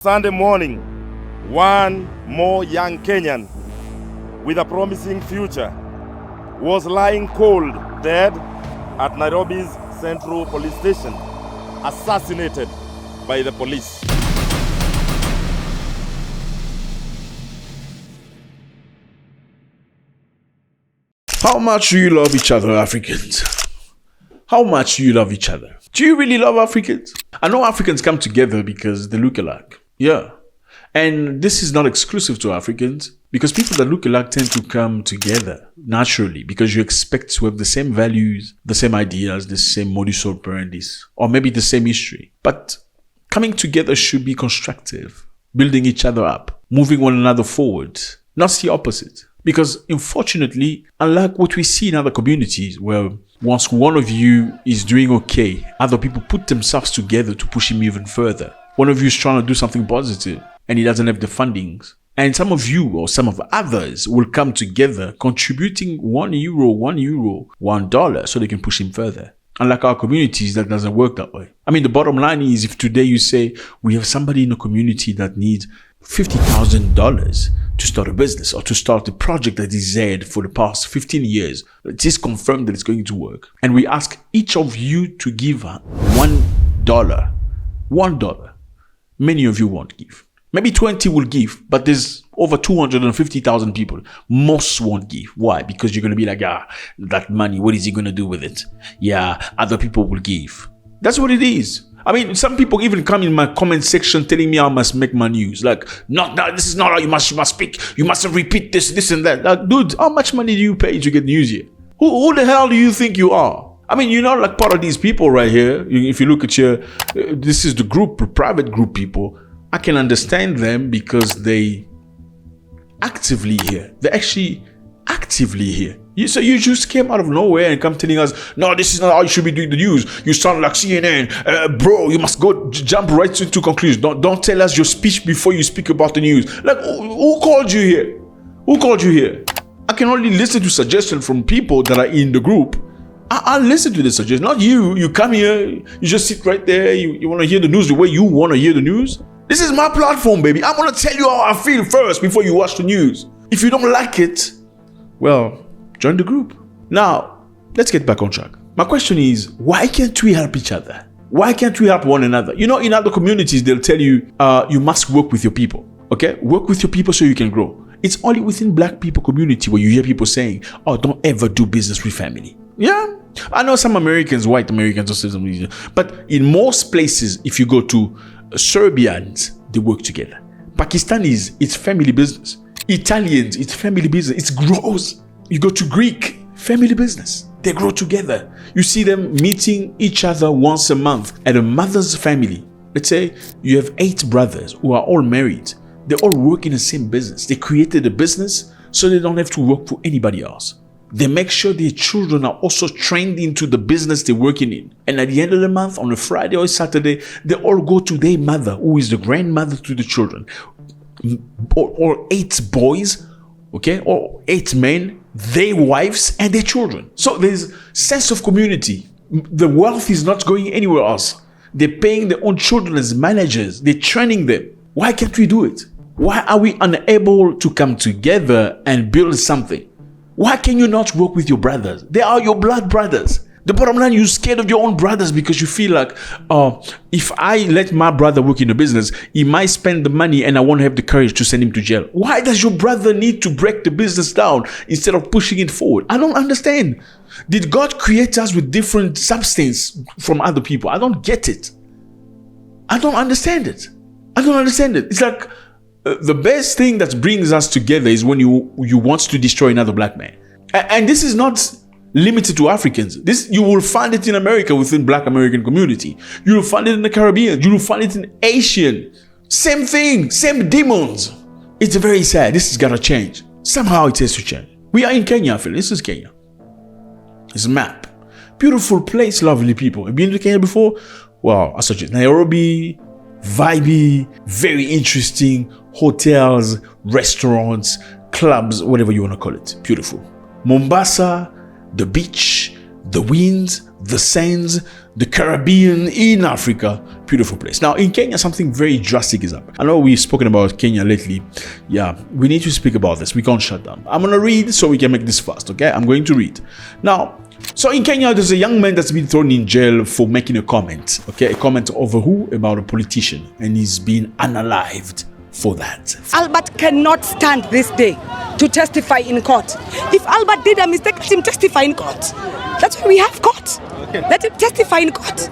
Sunday morning, one more young Kenyan with a promising future was lying cold dead at Nairobi's Central Police Station, assassinated by the police. How much do you love each other, Africans? How much do you love each other? Do you really love Africans? I know Africans come together because they look alike. Yeah. And this is not exclusive to Africans, because people that look alike tend to come together naturally because you expect to have the same values, the same ideas, the same modus operandi, or maybe the same history. But coming together should be constructive, building each other up, moving one another forward, not the opposite. Because unfortunately, unlike what we see in other communities where once one of you is doing okay, other people put themselves together to push him even further. One of you is trying to do something positive and he doesn't have the fundings. And some of you or some of others will come together contributing €1, $1 so they can push him further. Unlike our communities, that doesn't work that way. I mean, the bottom line is if today you say we have somebody in a community that needs $50,000 to start a business or to start a project that is there for the past 15 years, it is confirmed that it's going to work. And we ask each of you to give $1. $1. Many of you won't give. Maybe 20 will give, but there's over 250,000 people. Most won't give. Why? Because you're going to be like, that money, what is he going to do with it? Yeah, other people will give. That's what it is. I mean, some people even come in my comment section telling me I must make my news. Like, no, this is not how you must speak. You must repeat this and that. Like, dude, how much money do you pay to get news here? Who the hell do you think you are? I mean, you're not like part of these people right here. If you look at this is the group, private group people. I can understand them because they actively here. They're actually actively here. So you just came out of nowhere and come telling us, no, this is not how you should be doing the news. You sound like CNN. Bro, you must go jump right into conclusions. Don't tell us your speech before you speak about the news. Like, who called you here? Who called you here? I can only listen to suggestions from people that are in the group. I'll listen to the suggestions, not you. You come here, you just sit right there. You want to hear the news the way you want to hear the news. This is my platform, baby. I'm going to tell you how I feel first before you watch the news. If you don't like it, well, join the group. Now, let's get back on track. My question is, why can't we help each other? Why can't we help one another? You know, in other communities, they'll tell you, you must work with your people. Okay? Work with your people so you can grow. It's only within black people community where you hear people saying, oh, don't ever do business with family. Yeah, I know some Americans, white Americans or something, but in most places, if you go to Serbians, they work together. Pakistanis, it's family business. Italians, it's family business. It grows. You go to Greek, family business. They grow together. You see them meeting each other once a month at a mother's family. Let's say you have 8 brothers who are all married. They all work in the same business. They created a business so they don't have to work for anybody else. They make sure their children are also trained into the business they're working in. And at the end of the month, on a Friday or Saturday, they all go to their mother, who is the grandmother to the children. Or 8 boys, okay, or 8 men, their wives and their children. So there's sense of community. The wealth is not going anywhere else. They're paying their own children as managers. They're training them. Why can't we do it? Why are we unable to come together and build something? Why can you not work with your brothers? They are your blood brothers. The bottom line, you're scared of your own brothers because you feel like, if I let my brother work in a business, he might spend the money and I won't have the courage to send him to jail. Why does your brother need to break the business down instead of pushing it forward? I don't understand. Did God create us with different substance from other people? I don't get it. I don't understand it. It's like, the best thing that brings us together is when you want to destroy another black man. And this is not limited to Africans. You will find it in America within black American community. You will find it in the Caribbean. You will find it in Asian. Same thing, same demons. It's very sad. This has got to change. Somehow it has to change. We are in Kenya, Phil. This is Kenya. It's a map. Beautiful place, lovely people. Have you been to Kenya before? Wow, I suggest Nairobi, vibey, very interesting. Hotels, restaurants, clubs, whatever you want to call it. Beautiful. Mombasa, the beach, the winds, the sands, the Caribbean in Africa. Beautiful place. Now in Kenya, something very drastic is happening. I know we've spoken about Kenya lately. Yeah, we need to speak about this. We can't shut down. I'm going to read so we can make this fast, okay? I'm going to read. Now, so in Kenya, there's a young man that's been thrown in jail for making a comment, okay? A comment over who? About a politician. And he's been unalived for that. Albert cannot stand this day to testify in court. If Albert did a mistake, let him testify in court. That's why we have court. Okay. Let him testify in court.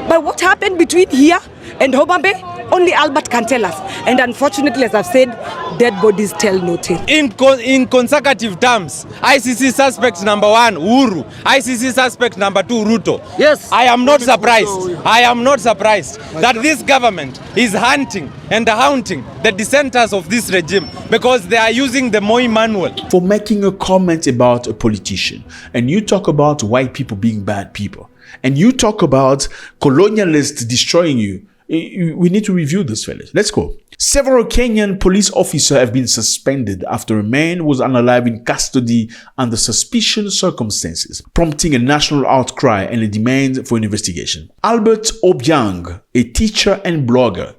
But what happened between here and Homa Bay, only Albert can tell us. And unfortunately, as I've said, dead bodies tell no tale. In consecutive terms, ICC suspect number 1, Uhuru. ICC suspect number 2, Ruto. Yes. I am not surprised. I am not surprised that this government is hunting and haunting the dissenters of this regime because they are using the Moi manual. For making a comment about a politician, and you talk about white people being bad people, and you talk about colonialists destroying you, we need to review this, fellas. Let's go. Several Kenyan police officers have been suspended after a man was unalive in custody under suspicious circumstances, prompting a national outcry and a demand for an investigation. Albert Obiang, a teacher and blogger.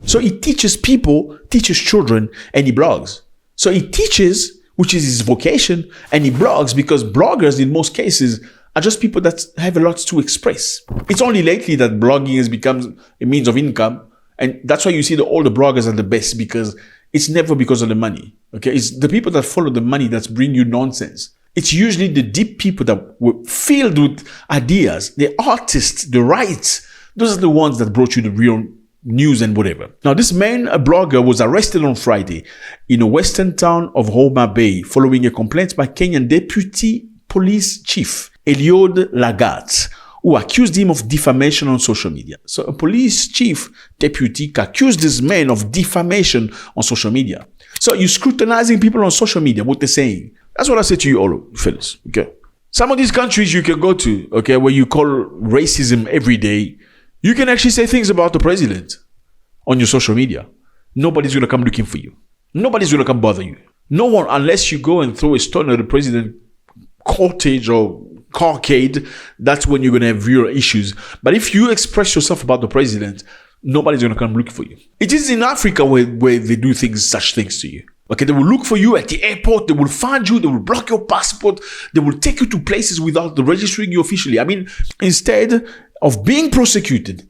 So he teaches people, teaches children, and he blogs. So he teaches, which is his vocation, and he blogs because bloggers, in most cases, are just people that have a lot to express. It's only lately that blogging has become a means of income. And that's why you see that all the bloggers are the best, because it's never because of the money. Okay, it's the people that follow the money that bring you nonsense. It's usually the deep people that were filled with ideas, the artists, the writers. Those are the ones that brought you the real news and whatever. Now, this man, a blogger, was arrested on Friday in a western town of Homa Bay following a complaint by Kenyan Deputy Police Chief Eliud Lagat, who accused him of defamation on social media. So a police chief deputy accused this man of defamation on social media. So you're scrutinizing people on social media, what they're saying. That's what I say to you all, fellas, okay? Some of these countries you can go to, okay, where you call racism every day, you can actually say things about the president on your social media. Nobody's going to come looking for you. Nobody's going to come bother you. No one, unless you go and throw a stone at the president cortege or carcade, that's when you're going to have real issues. But if you express yourself about the president, nobody's going to come look for you. It is in Africa where they do such things to you. Okay, they will look for you at the airport, they will find you, they will block your passport, they will take you to places without registering you officially. I mean, instead of being prosecuted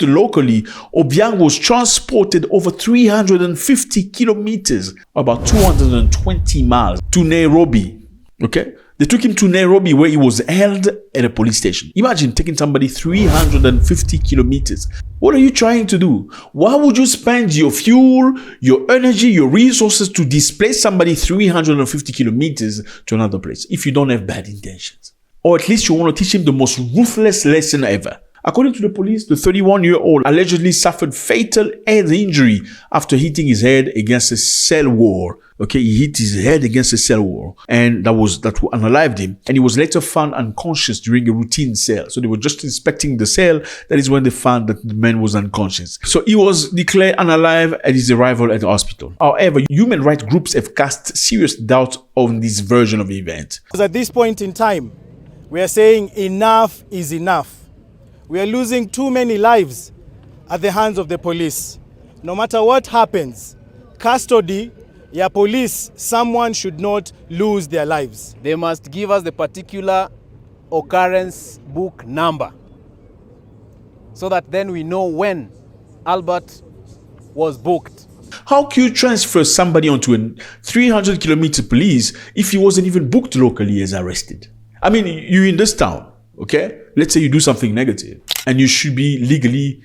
locally, Obiang was transported over 350 kilometers, about 220 miles, to Nairobi. Okay? They took him to Nairobi, where he was held at a police station. Imagine taking somebody 350 kilometers. What are you trying to do? Why would you spend your fuel, your energy, your resources to displace somebody 350 kilometers to another place if you don't have bad intentions? Or at least you want to teach him the most ruthless lesson ever. According to the police, the 31-year-old allegedly suffered fatal head injury after hitting his head against a cell wall. Okay, he hit his head against a cell wall, and that unalived him. And he was later found unconscious during a routine sale. So they were just inspecting the cell. That is when they found that the man was unconscious. So he was declared unalive at his arrival at the hospital. However, human rights groups have cast serious doubt on this version of the event. At this point in time, we are saying enough is enough. We are losing too many lives at the hands of the police. No matter what happens, custody, police, someone should not lose their lives. They must give us the particular occurrence book number so that then we know when Albert was booked. How can you transfer somebody onto a 300-kilometer police if he wasn't even booked locally as arrested? I mean, you're in this town, okay? Let's say you do something negative and you should be legally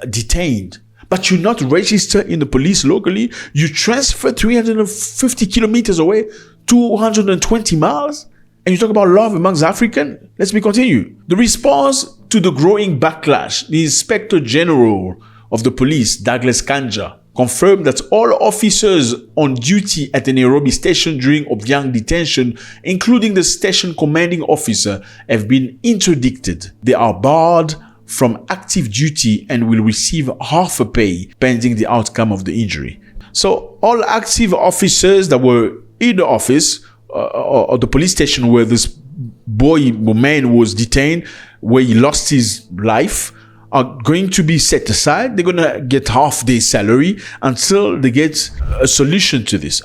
detained, but you're not registered in the police locally. You transfer 350 kilometers away, 220 miles, and you talk about love amongst Africans? Let me continue. The response to the growing backlash, the Inspector General of the police, Douglas Kanja, confirmed that all officers on duty at the Nairobi station during Obiang detention, including the station commanding officer, have been interdicted. They are barred from active duty and will receive half a pay pending the outcome of the injury. So all active officers that were in the office or the police station where this man was detained, where he lost his life, are going to be set aside. They're going to get half their salary until they get a solution to this.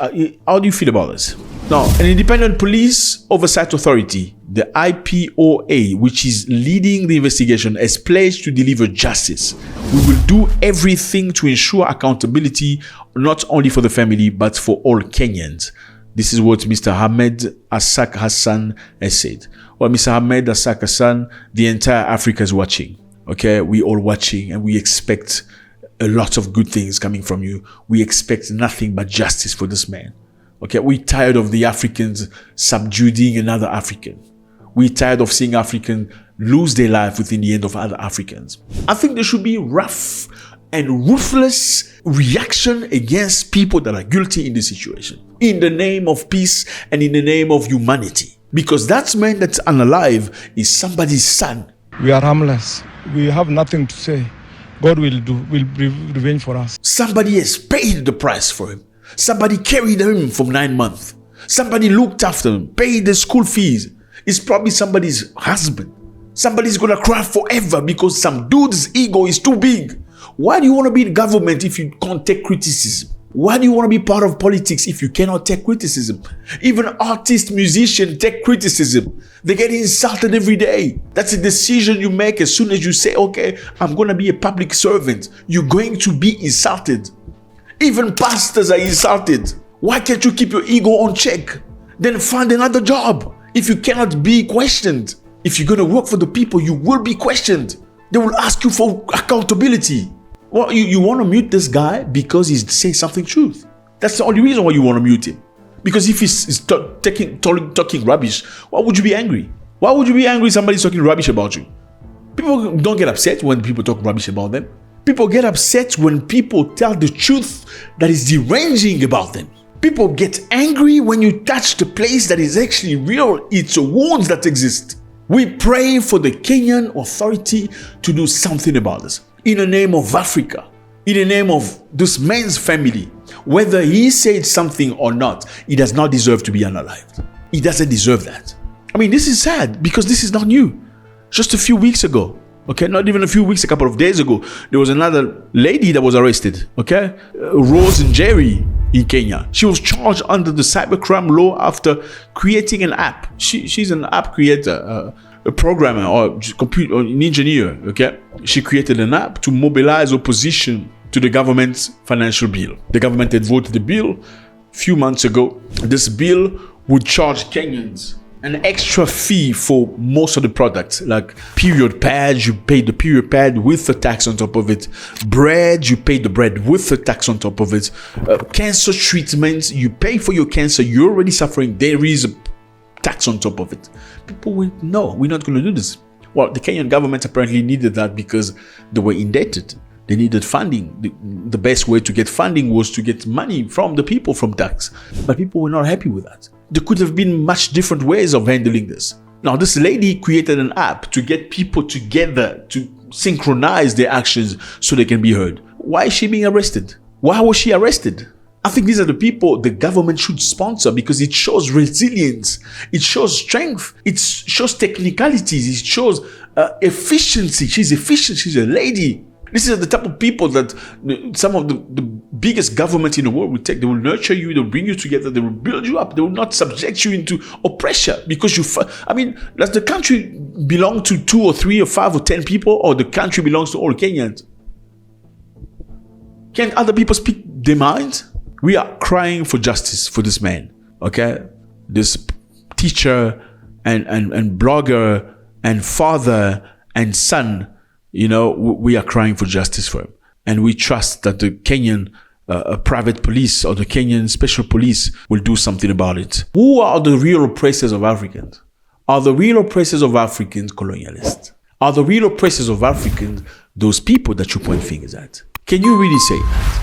How do you feel about this? Now, an independent police oversight authority, the IPOA, which is leading the investigation, has pledged to deliver justice. We will do everything to ensure accountability, not only for the family, but for all Kenyans. This is what Mr. Ahmed Asak Hassan has said. Well, Mr. Ahmed Asak Hassan, the entire Africa is watching. Okay, we all watching, and we expect a lot of good things coming from you. We expect nothing but justice for this man. Okay, we're tired of the Africans subjugating another African. We're tired of seeing Africans lose their life within the end of other Africans. I think there should be rough and ruthless reaction against people that are guilty in this situation, in the name of peace and in the name of humanity. Because that man that's unalive is somebody's son. We are harmless. We have nothing to say. God will revenge for us. Somebody has paid the price for him. Somebody carried him for 9 months. Somebody looked after him, paid the school fees. It's probably somebody's husband. Somebody's gonna cry forever because some dude's ego is too big. Why do you want to be in government if you can't take criticism? Why do you want to be part of politics if you cannot take criticism? Even artists, musicians take criticism. They get insulted every day. That's a decision you make as soon as you say, okay, I'm going to be a public servant. You're going to be insulted. Even pastors are insulted. Why can't you keep your ego on check? Then find another job. If you cannot be questioned, if you're going to work for the people, you will be questioned. They will ask you for accountability. Well, you want to mute this guy because he's saying something truth. That's the only reason why you want to mute him. Because if he's talking rubbish, why would you be angry? Why would you be angry if somebody's talking rubbish about you? People don't get upset when people talk rubbish about them. People get upset when people tell the truth that is deranging about them. People get angry when you touch the place that is actually real. It's a wound that exists. We pray for the Kenyan authority to do something about this. In the name of Africa, in the name of this man's family, whether he said something or not, he does not deserve to be unalived. He doesn't deserve that. I mean, this is sad because this is not new. Just a few weeks ago, okay, not even a few weeks, a couple of days ago, there was another lady that was arrested, okay, Rose and Jerry in Kenya. She was charged under the cybercrime law after creating an app. She's an app creator, a programmer or an engineer, okay? She created an app to mobilize opposition to the government's financial bill. The government had voted the bill a few months ago. This bill would charge Kenyans an extra fee for most of the products, like period pads, you pay the period pad with the tax on top of it. Bread, you pay the bread with the tax on top of it. Cancer treatments, you pay for your cancer, you're already suffering, there is a tax on top of it. People went, no, we're not going to do this. Well, the Kenyan government apparently needed that because they were indebted. They needed funding. The best way to get funding was to get money from the people from tax. But people were not happy with that. There could have been much different ways of handling this. Now, this lady created an app to get people together to synchronize their actions so they can be heard. Why is she being arrested? Why was she arrested? I think these are the people the government should sponsor because it shows resilience, it shows strength, it shows technicalities, it shows efficiency. She's efficient, she's a lady. This is the type of people that some of the biggest governments in the world will take. They will nurture you, they'll bring you together, they will build you up, they will not subject you into oppression because does the country belong to 2 or 3 or 5 or 10 people, or the country belongs to all Kenyans? Can other people speak their minds? We are crying for justice for this man, okay? This teacher and blogger and father and son, we are crying for justice for him. And we trust that the Kenyan private police or the Kenyan special police will do something about it. Who are the real oppressors of Africans? Are the real oppressors of Africans colonialists? Are the real oppressors of Africans those people that you point fingers at? Can you really say that?